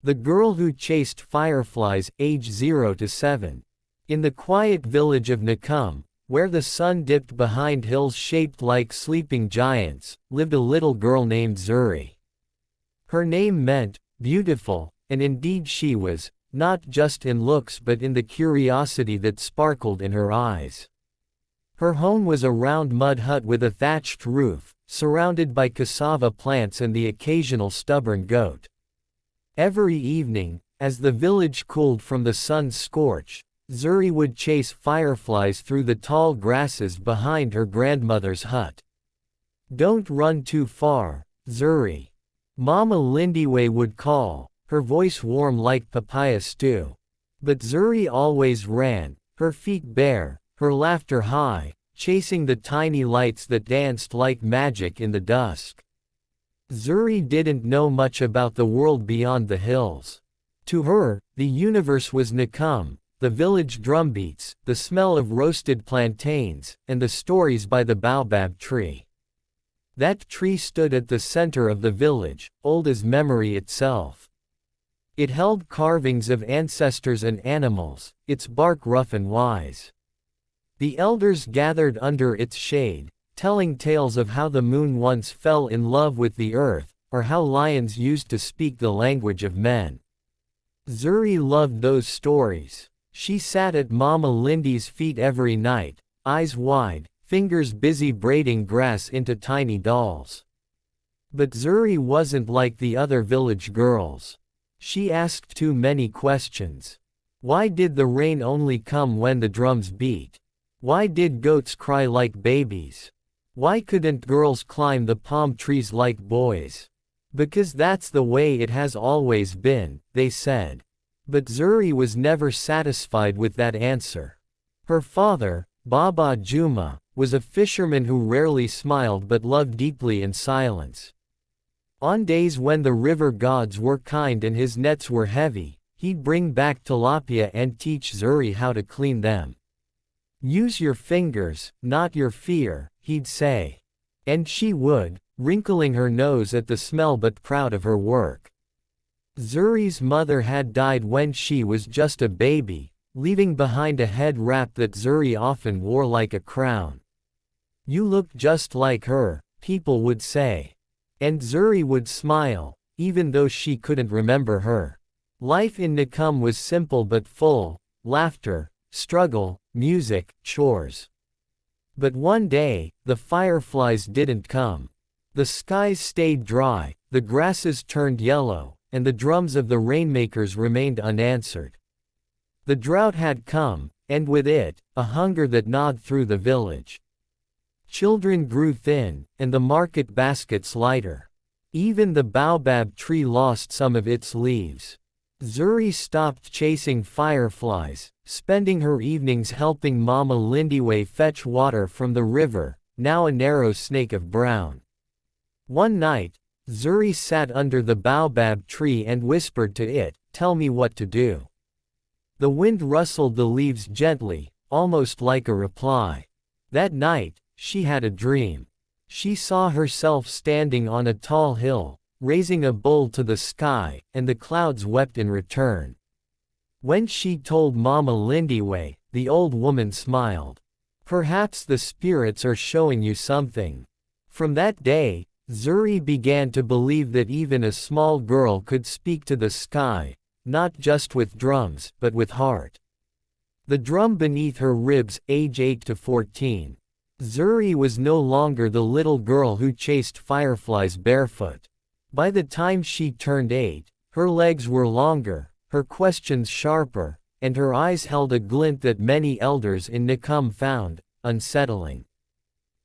The Girl Who Chased Fireflies, age 0 to 7. In the quiet village of Nakum, where the sun dipped behind hills shaped like sleeping giants, lived a little girl named Zuri. Her name meant, beautiful, and indeed she was, not just in looks but in the curiosity that sparkled in her eyes. Her home was a round mud hut with a thatched roof, surrounded by cassava plants and the occasional stubborn goat. Every evening, as the village cooled from the sun's scorch, Zuri would chase fireflies through the tall grasses behind her grandmother's hut. "Don't run too far, Zuri," Mama Lindiwe would call, her voice warm like papaya stew. But Zuri always ran, her feet bare, her laughter high, chasing the tiny lights that danced like magic in the dusk. Zuri didn't know much about the world beyond the hills. To her, the universe was Nakum, the village drumbeats, the smell of roasted plantains, and the stories by the baobab tree. That tree stood at the center of the village, old as memory itself. It held carvings of ancestors and animals, its bark rough and wise. The elders gathered under its shade, telling tales of how the moon once fell in love with the earth, or how lions used to speak the language of men. Zuri loved those stories. She sat at Mama Lindy's feet every night, eyes wide, fingers busy braiding grass into tiny dolls. But Zuri wasn't like the other village girls. She asked too many questions. Why did the rain only come when the drums beat? Why did goats cry like babies? Why couldn't girls climb the palm trees like boys? Because that's the way it has always been, they said. But Zuri was never satisfied with that answer. Her father, Baba Juma, was a fisherman who rarely smiled but loved deeply in silence. On days when the river gods were kind and his nets were heavy, he'd bring back tilapia and teach Zuri how to clean them. "Use your fingers, not your fear," he'd say. And she would, wrinkling her nose at the smell but proud of her work. Zuri's mother had died when she was just a baby, leaving behind a head wrap that Zuri often wore like a crown. "You look just like her," people would say. And Zuri would smile, even though she couldn't remember her. Life in Nakum was simple but full: laughter, struggle, music, chores. But one day, the fireflies didn't come. The skies stayed dry, the grasses turned yellow, and the drums of the rainmakers remained unanswered. The drought had come, and with it, a hunger that gnawed through the village. Children grew thin, and the market baskets lighter. Even the baobab tree lost some of its leaves. Zuri stopped chasing fireflies, spending her evenings helping Mama Lindiwe fetch water from the river, now a narrow snake of brown. One night, Zuri sat under the baobab tree and whispered to it, "Tell me what to do." The wind rustled the leaves gently, almost like a reply. That night, she had a dream. She saw herself standing on a tall hill, raising a bowl to the sky, and the clouds wept in return. When she told Mama Lindiwe, the old woman smiled. "Perhaps the spirits are showing you something." From that day, Zuri began to believe that even a small girl could speak to the sky, not just with drums, but with heart. The drum beneath her ribs, age 8 to 14. Zuri was no longer the little girl who chased fireflies barefoot. By the time she turned 8, her legs were longer, her questions sharper, and her eyes held a glint that many elders in Nakum found unsettling.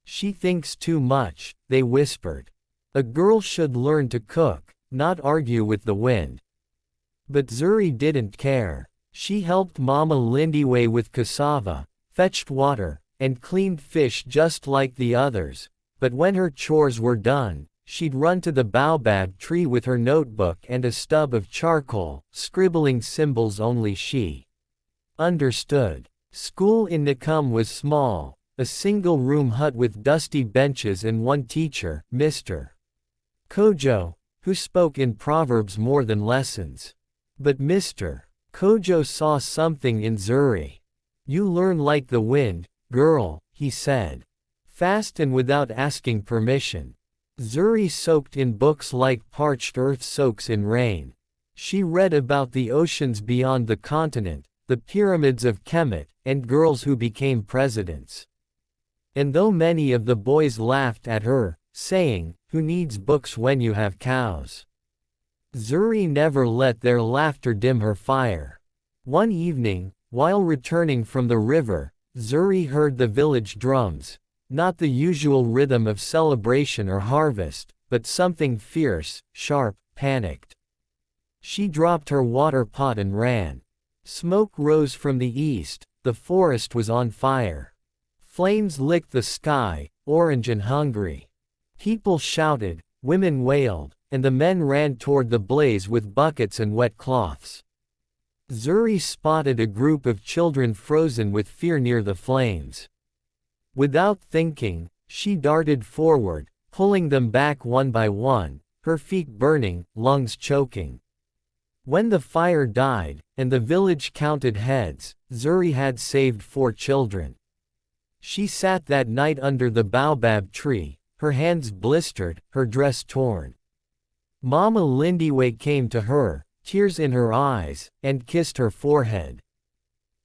"She thinks too much," they whispered. "A girl should learn to cook, not argue with the wind." But Zuri didn't care. She helped Mama Lindiwe with cassava, fetched water, and cleaned fish just like the others. But when her chores were done, she'd run to the baobab tree with her notebook and a stub of charcoal, scribbling symbols only she understood. School in Nakum was small, a single-room hut with dusty benches and one teacher, Mr. Kojo, who spoke in proverbs more than lessons. But Mr. Kojo saw something in Zuri. You learn like the wind, girl, he said. Fast and without asking permission. Zuri soaked in books like parched earth soaks in rain. She read about the oceans beyond the continent, the pyramids of Kemet, and girls who became presidents. And though many of the boys laughed at her, saying, "Who needs books when you have cows?" Zuri never let their laughter dim her fire. One evening, while returning from the river, Zuri heard the village drums, not the usual rhythm of celebration or harvest, but something fierce, sharp, panicked. She dropped her water pot and ran. Smoke rose from the east, the forest was on fire. Flames licked the sky, orange and hungry. People shouted, women wailed, and the men ran toward the blaze with buckets and wet cloths. Zuri spotted a group of children frozen with fear near the flames. Without thinking, she darted forward, pulling them back one by one, her feet burning, lungs choking. When the fire died, and the village counted heads, Zuri had saved 4 children. She sat that night under the baobab tree, her hands blistered, her dress torn. Mama Lindiwe came to her, tears in her eyes, and kissed her forehead.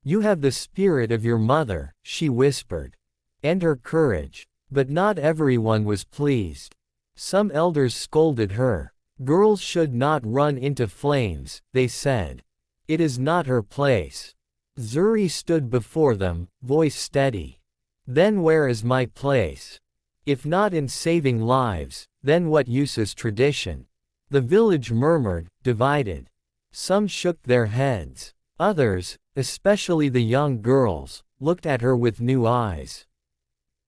"You have the spirit of your mother," she whispered. "And her courage." But not everyone was pleased. Some elders scolded her. Girls should not run into flames, they said. It is not her place. Zuri stood before them, voice steady. "Then where is my place? If not in saving lives, then what use is tradition?" The village murmured, divided. Some shook their heads. Others, especially the young girls, looked at her with new eyes.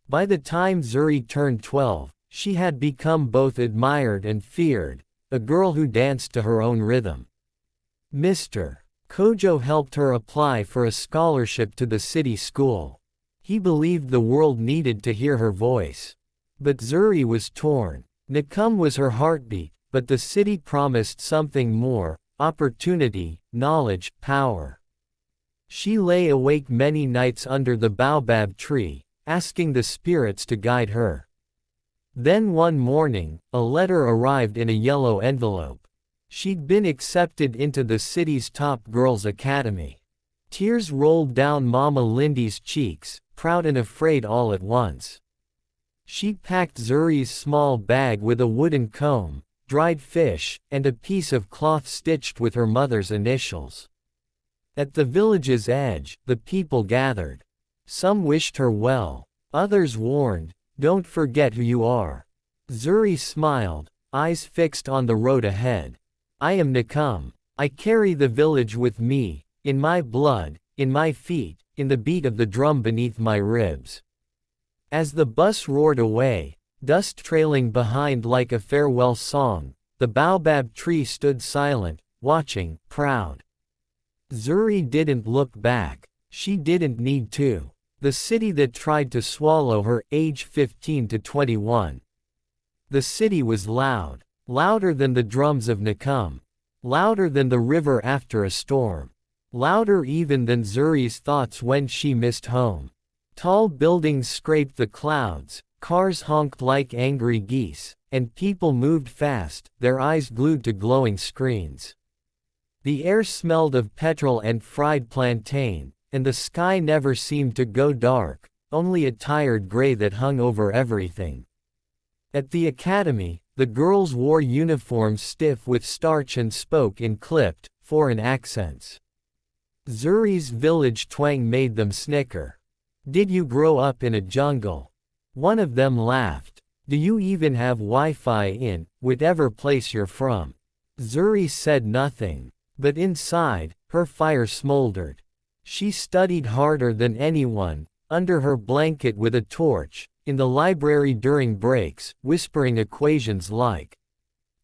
By the time Zuri turned 12, she had become both admired and feared, a girl who danced to her own rhythm. Mr. Kojo helped her apply for a scholarship to the city school. He believed the world needed to hear her voice. But Zuri was torn. Nakum was her heartbeat, but the city promised something more: opportunity, knowledge, power. She lay awake many nights under the baobab tree, asking the spirits to guide her. Then one morning, a letter arrived in a yellow envelope. She'd been accepted into the city's top girls' academy. Tears rolled down Mama Lindy's cheeks, proud and afraid all at once. She packed Zuri's small bag with a wooden comb, dried fish, and a piece of cloth stitched with her mother's initials. At the village's edge, the people gathered. Some wished her well. Others warned, "Don't forget who you are." Zuri smiled, eyes fixed on the road ahead. "I am Nakum. I carry the village with me, in my blood, in my feet, in the beat of the drum beneath my ribs." As the bus roared away, dust trailing behind like a farewell song, the baobab tree stood silent, watching, proud. Zuri didn't look back. She didn't need to. The city that tried to swallow her, age 15 to 21. The city was loud. Louder than the drums of Nakum. Louder than the river after a storm. Louder even than Zuri's thoughts when she missed home. Tall buildings scraped the clouds, cars honked like angry geese, and people moved fast, their eyes glued to glowing screens. The air smelled of petrol and fried plantain, and the sky never seemed to go dark, only a tired gray that hung over everything. At the academy, the girls wore uniforms stiff with starch and spoke in clipped, foreign accents. Zuri's village twang made them snicker. "Did you grow up in a jungle?" One of them laughed. "Do you even have Wi-Fi in whatever place you're from?" Zuri said nothing. But inside, her fire smoldered. She studied harder than anyone, under her blanket with a torch, in the library during breaks, whispering equations like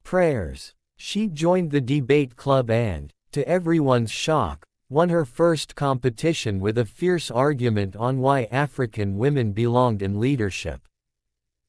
prayers. She joined the debate club and, to everyone's shock, won her first competition with a fierce argument on why African women belonged in leadership.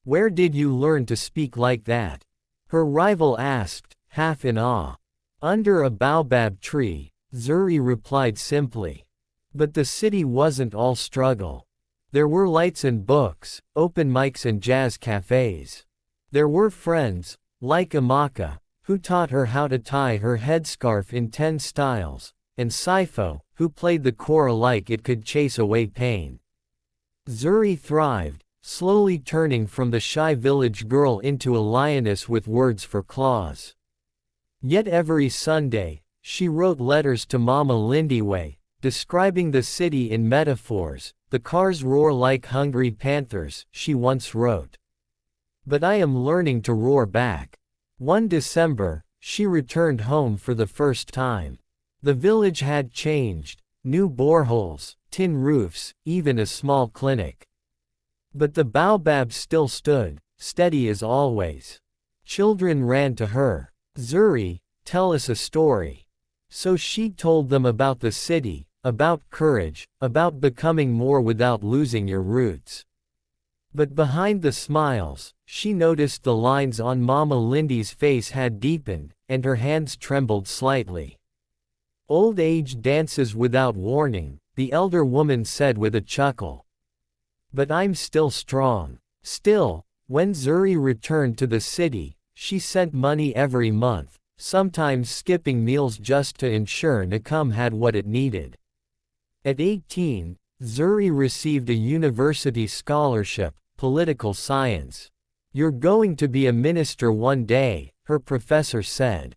"Where did you learn to speak like that?" her rival asked, half in awe. Under a baobab tree, Zuri replied simply. But the city wasn't all struggle. There were lights and books, open mics and jazz cafes. There were friends, like Amaka, who taught her how to tie her headscarf in 10 styles, and Sifo, who played the kora like it could chase away pain. Zuri thrived, slowly turning from the shy village girl into a lioness with words for claws. Yet every Sunday, she wrote letters to Mama Lindiwe, describing the city in metaphors. The cars roar like hungry panthers, she once wrote. But I am learning to roar back. One December, she returned home for the first time. The village had changed, new boreholes, tin roofs, even a small clinic. But the baobab still stood, steady as always. Children ran to her. Zuri, tell us a story. So she told them about the city, about courage, about becoming more without losing your roots. But behind the smiles, she noticed the lines on Mama Lindy's face had deepened, and her hands trembled slightly. Old age dances without warning, the elder woman said with a chuckle. But I'm still strong. Still, when Zuri returned to the city, she sent money every month, sometimes skipping meals just to ensure Nakum had what it needed. At 18, Zuri received a university scholarship, political science. You're going to be a minister one day, her professor said.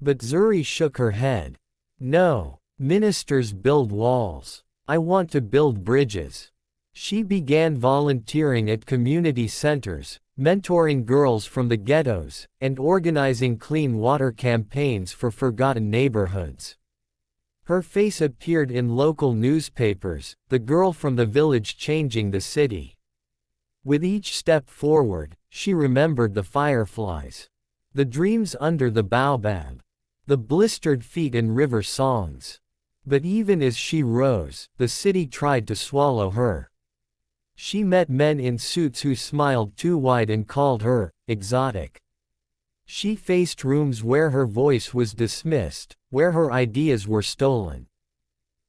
But Zuri shook her head. No, ministers build walls. I want to build bridges. She began volunteering at community centers, mentoring girls from the ghettos, and organizing clean water campaigns for forgotten neighborhoods. Her face appeared in local newspapers, the girl from the village changing the city. With each step forward, she remembered the fireflies. The dreams under the baobab. The blistered feet in river songs. But even as she rose, the city tried to swallow her. She met men in suits who smiled too wide and called her exotic. She faced rooms where her voice was dismissed, where her ideas were stolen.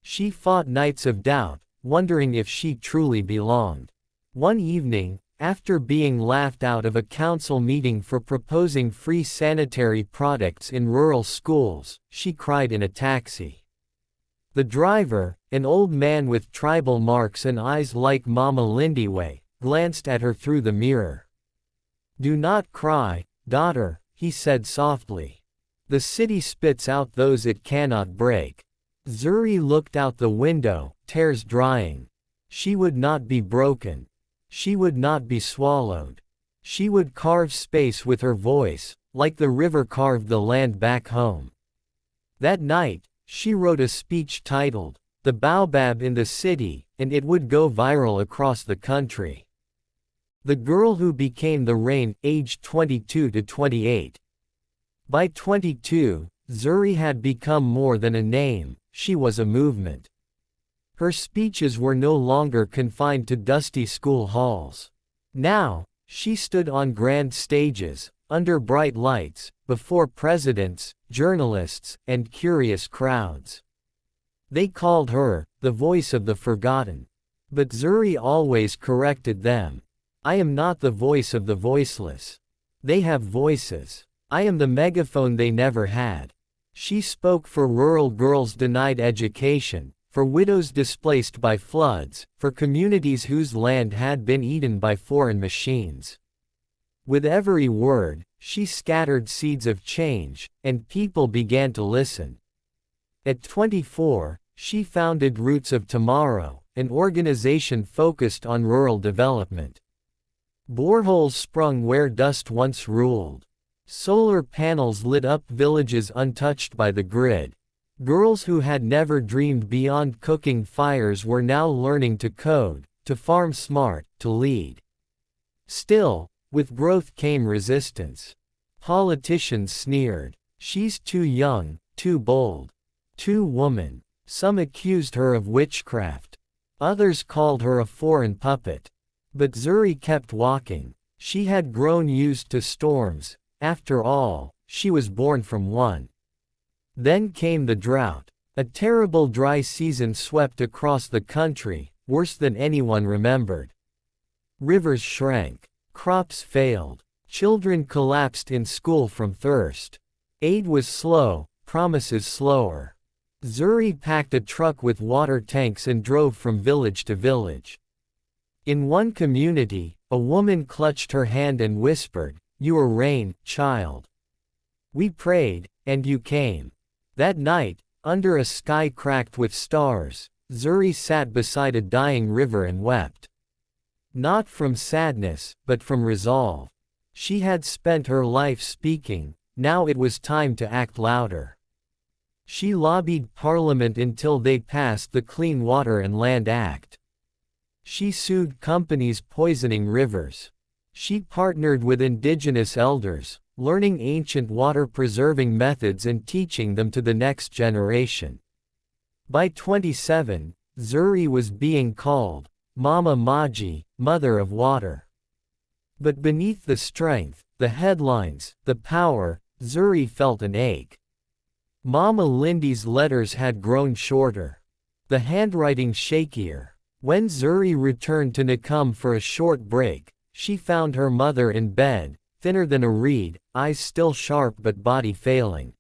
She fought nights of doubt, wondering if she truly belonged. One evening, after being laughed out of a council meeting for proposing free sanitary products in rural schools, she cried in a taxi. The driver, an old man with tribal marks and eyes like Mama Lindiwe, glanced at her through the mirror. "Do not cry, daughter," he said softly. "The city spits out those it cannot break." Zuri looked out the window, tears drying. She would not be broken. She would not be swallowed. She would carve space with her voice, like the river carved the land back home. That night, she wrote a speech titled, "The Baobab in the City," and it would go viral across the country. The girl who became the rain, aged 22 to 28. By 22, Zuri had become more than a name, she was a movement. Her speeches were no longer confined to dusty school halls. Now, she stood on grand stages, under bright lights, before presidents, journalists, and curious crowds. They called her, the voice of the forgotten. But Zuri always corrected them. I am not the voice of the voiceless. They have voices. I am the megaphone they never had. She spoke for rural girls denied education, for widows displaced by floods, for communities whose land had been eaten by foreign machines. With every word, she scattered seeds of change, and people began to listen. At 24, she founded Roots of Tomorrow, an organization focused on rural development. Boreholes sprung where dust once ruled. Solar panels lit up villages untouched by the grid. Girls who had never dreamed beyond cooking fires were now learning to code, to farm smart, to lead. Still, with growth came resistance. Politicians sneered. She's too young, too bold, too woman. Some accused her of witchcraft. Others called her a foreign puppet. But Zuri kept walking. She had grown used to storms. After all, she was born from one. Then came the drought. A terrible dry season swept across the country, worse than anyone remembered. Rivers shrank. Crops failed. Children collapsed in school from thirst. Aid was slow, promises slower. Zuri packed a truck with water tanks and drove from village to village. In one community, a woman clutched her hand and whispered, "You are rain, child. We prayed, and you came." That night, under a sky cracked with stars, Zuri sat beside a dying river and wept. Not from sadness, but from resolve. She had spent her life speaking, now it was time to act louder. She lobbied Parliament until they passed the Clean Water and Land Act. She sued companies poisoning rivers. She partnered with indigenous elders, learning ancient water-preserving methods and teaching them to the next generation. By 27, Zuri was being called Mama Maji, Mother of Water. But beneath the strength, the headlines, the power, Zuri felt an ache. Mama Lindy's letters had grown shorter. The handwriting shakier. When Zuri returned to Nakum for a short break, she found her mother in bed, thinner than a reed, eyes still sharp but body failing.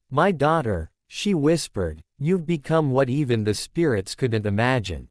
"My daughter," she whispered, "you've become what even the spirits couldn't imagine."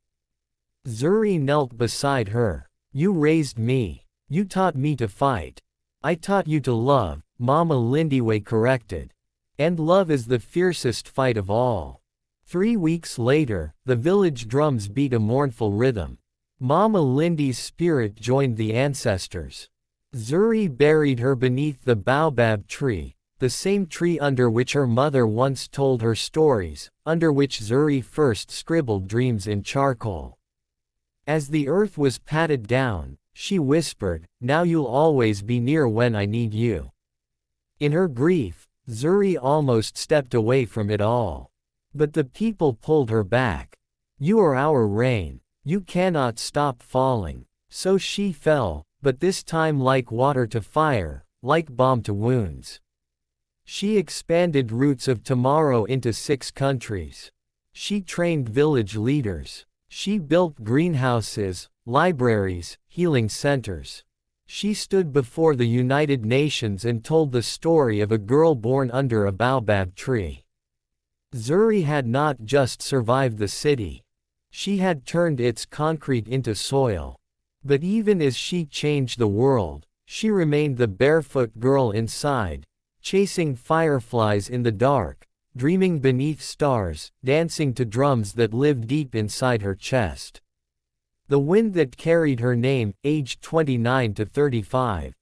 Zuri knelt beside her. "You raised me. You taught me to fight. I taught you to love," Mama Lindywe corrected. "And love is the fiercest fight of all." 3 weeks later, the village drums beat a mournful rhythm. Mama Lindy's spirit joined the ancestors. Zuri buried her beneath the baobab tree, the same tree under which her mother once told her stories, under which Zuri first scribbled dreams in charcoal. As the earth was patted down, she whispered, "Now you'll always be near when I need you." In her grief, Zuri almost stepped away from it all. But the people pulled her back. "You are our rain. You cannot stop falling." So she fell, but this time like water to fire, like balm to wounds. She expanded Roots of Tomorrow into 6 countries. She trained village leaders. She built greenhouses, libraries, healing centers. She stood before the United Nations and told the story of a girl born under a baobab tree. Zuri had not just survived the city. She had turned its concrete into soil. But even as she changed the world, she remained the barefoot girl inside, chasing fireflies in the dark, dreaming beneath stars, dancing to drums that lived deep inside her chest. The wind that carried her name, aged 29 to 35.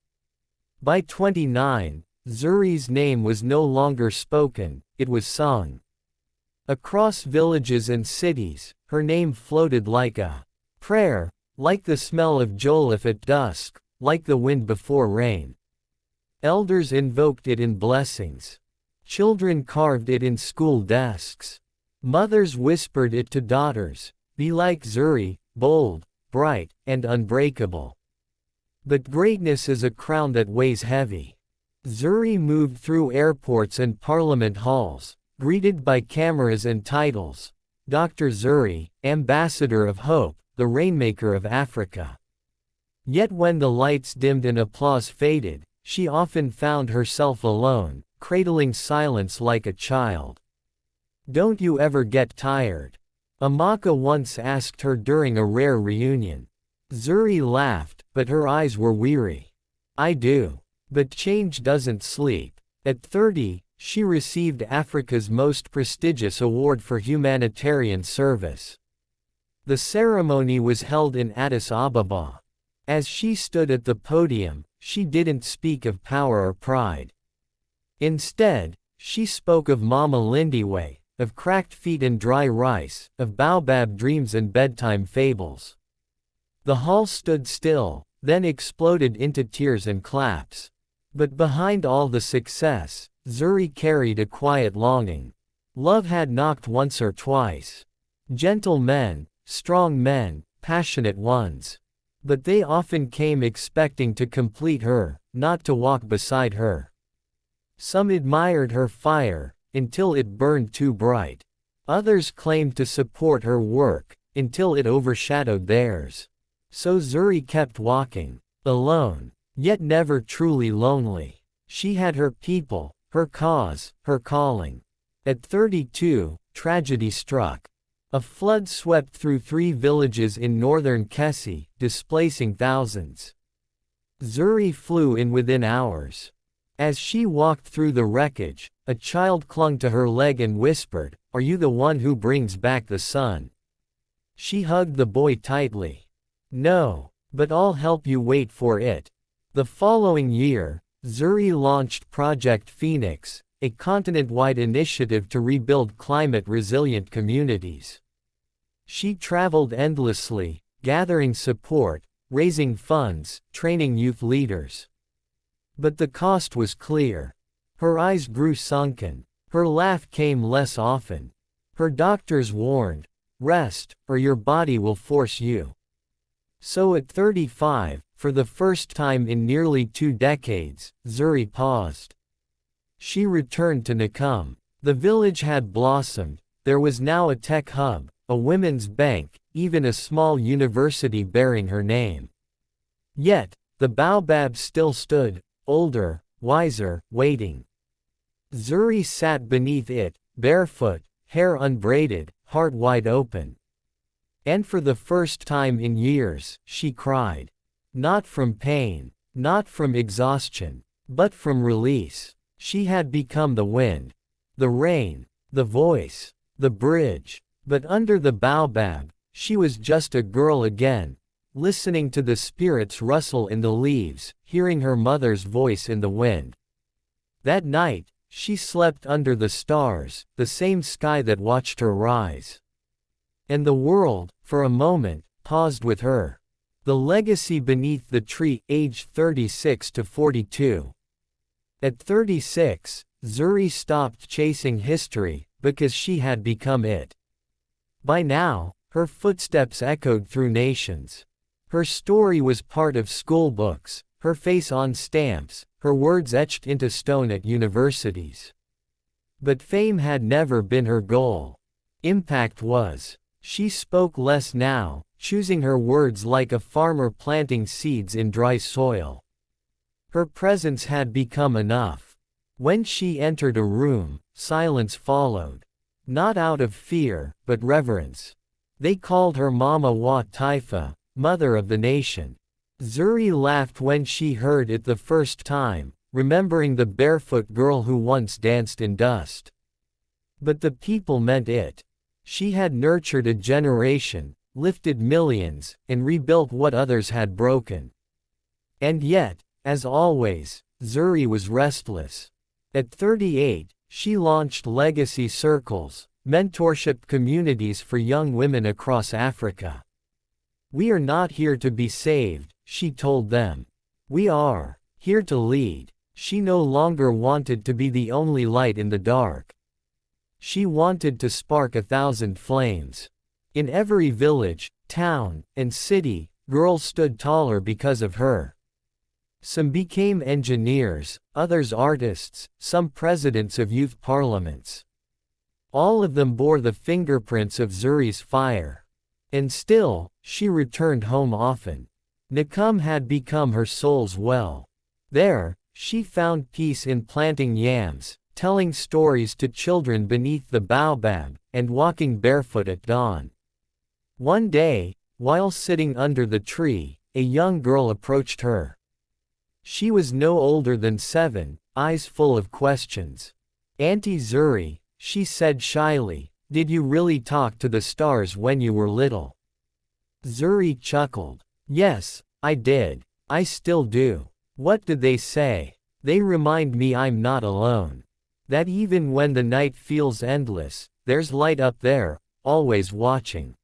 By 29, Zuri's name was no longer spoken, it was sung. Across villages and cities, her name floated like a prayer, like the smell of jollof at dusk, like the wind before rain. Elders invoked it in blessings. Children carved it in school desks. Mothers whispered it to daughters, "Be like Zuri, bold, bright, and unbreakable." But greatness is a crown that weighs heavy. Zuri moved through airports and parliament halls, greeted by cameras and titles. Dr. Zuri, Ambassador of Hope, the Rainmaker of Africa. Yet when the lights dimmed and applause faded, she often found herself alone, cradling silence like a child. "Don't you ever get tired?" Amaka once asked her during a rare reunion. Zuri laughed, but her eyes were weary. "I do. But change doesn't sleep." At 30, she received Africa's most prestigious award for humanitarian service. The ceremony was held in Addis Ababa. As she stood at the podium, she didn't speak of power or pride. Instead, she spoke of Mama Lindywe, of cracked feet and dry rice, of baobab dreams and bedtime fables. The hall stood still, then exploded into tears and claps. But behind all the success, Zuri carried a quiet longing. Love had knocked once or twice. Gentle men, strong men, passionate ones. But they often came expecting to complete her, not to walk beside her. Some admired her fire, until it burned too bright. Others claimed to support her work, until it overshadowed theirs. So Zuri kept walking, alone, yet never truly lonely. She had her people, her cause, her calling. At 32, tragedy struck. A flood swept through 3 villages in northern Kessi, displacing thousands. Zuri flew in within hours. As she walked through the wreckage, a child clung to her leg and whispered, "Are you the one who brings back the sun?" She hugged the boy tightly. "No, but I'll help you wait for it." The following year, Zuri launched Project Phoenix, a continent-wide initiative to rebuild climate-resilient communities. She traveled endlessly, gathering support, raising funds, training youth leaders. But the cost was clear. Her eyes grew sunken. Her laugh came less often. Her doctors warned, "Rest, or your body will force you." So at 35, for the first time in nearly 2 decades, Zuri paused. She returned to Nakum. The village had blossomed. There was now a tech hub, a women's bank, even a small university bearing her name. Yet, the baobab still stood, older, wiser, waiting. Zuri sat beneath it, barefoot, hair unbraided, heart wide open. And for the first time in years, she cried. Not from pain, not from exhaustion, but from release. She had become the wind, the rain, the voice, the bridge. But under the baobab, she was just a girl again, listening to the spirits rustle in the leaves, hearing her mother's voice in the wind. That night, she slept under the stars, the same sky that watched her rise. And the world, for a moment, paused with her. The legacy beneath the tree, aged 36 to 42. At 36, Zuri stopped chasing history, because she had become it. By now, her footsteps echoed through nations. Her story was part of school books, her face on stamps, her words etched into stone at universities. But fame had never been her goal. Impact was. She spoke less now, choosing her words like a farmer planting seeds in dry soil. Her presence had become enough. When she entered a room, silence followed. Not out of fear, but reverence. They called her Mama Wa Taifa, Mother of the Nation. Zuri laughed when she heard it the first time, remembering the barefoot girl who once danced in dust. But the people meant it. She had nurtured a generation, lifted millions, and rebuilt what others had broken. And yet, as always, Zuri was restless. At 38, she launched Legacy Circles, mentorship communities for young women across Africa. "We are not here to be saved," she told them. "We are here to lead." She no longer wanted to be the only light in the dark. She wanted to spark 1,000 flames. In every village, town, and city, girls stood taller because of her. Some became engineers, others artists, some presidents of youth parliaments. All of them bore the fingerprints of Zuri's fire. And still, she returned home often. Nakum had become her soul's well. There, she found peace in planting yams, telling stories to children beneath the baobab, and walking barefoot at dawn. One day, while sitting under the tree, a young girl approached her. She was no older than 7, eyes full of questions. "Auntie Zuri," she said shyly, "did you really talk to the stars when you were little?" Zuri chuckled. "Yes, I did. I still do. What did they say? They remind me I'm not alone. That even when the night feels endless, there's light up there, always watching."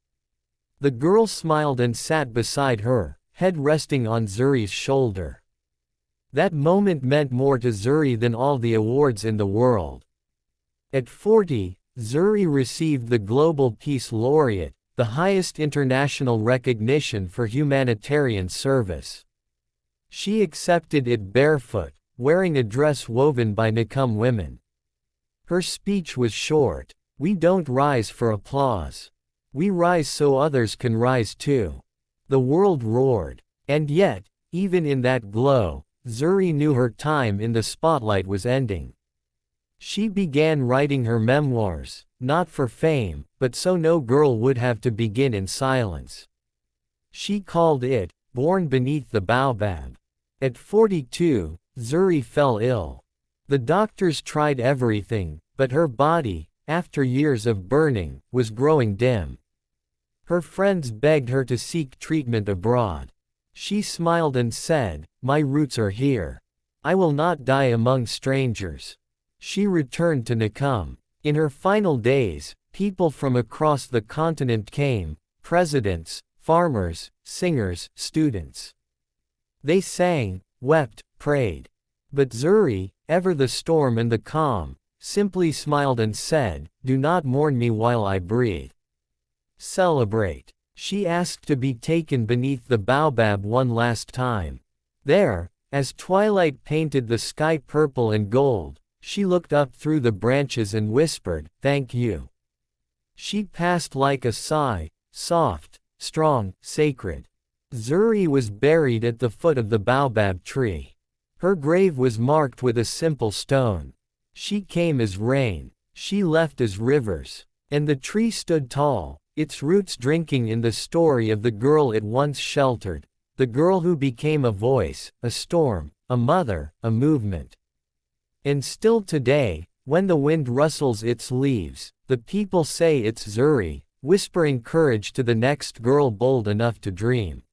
The girl smiled and sat beside her, head resting on Zuri's shoulder. That moment meant more to Zuri than all the awards in the world. At 40, Zuri received the Global Peace Laureate, the highest international recognition for humanitarian service. She accepted it barefoot, wearing a dress woven by Nakum women. Her speech was short. We don't rise for applause. We rise so others can rise too. The world roared. And yet, even in that glow, Zuri knew her time in the spotlight was ending. She began writing her memoirs, not for fame, but so no girl would have to begin in silence. She called it, Born Beneath the Baobab. At 42, Zuri fell ill. The doctors tried everything, but her body, after years of burning, was growing dim. Her friends begged her to seek treatment abroad. She smiled and said, "My roots are here. I will not die among strangers." She returned to Nakum. In her final days, people from across the continent came, presidents, farmers, singers, students. They sang, wept, prayed. But Zuri, ever the storm and the calm, simply smiled and said, "Do not mourn me while I breathe. Celebrate." She asked to be taken beneath the baobab one last time. There, as twilight painted the sky purple and gold, she looked up through the branches and whispered, "Thank you." She passed like a sigh, soft, strong, sacred. Zuri was buried at the foot of the baobab tree. Her grave was marked with a simple stone. She came as rain. She left as rivers. And the tree stood tall, its roots drinking in the story of the girl it once sheltered, the girl who became a voice, a storm, a mother, a movement. And still today, when the wind rustles its leaves, the people say it's Zuri, whispering courage to the next girl bold enough to dream.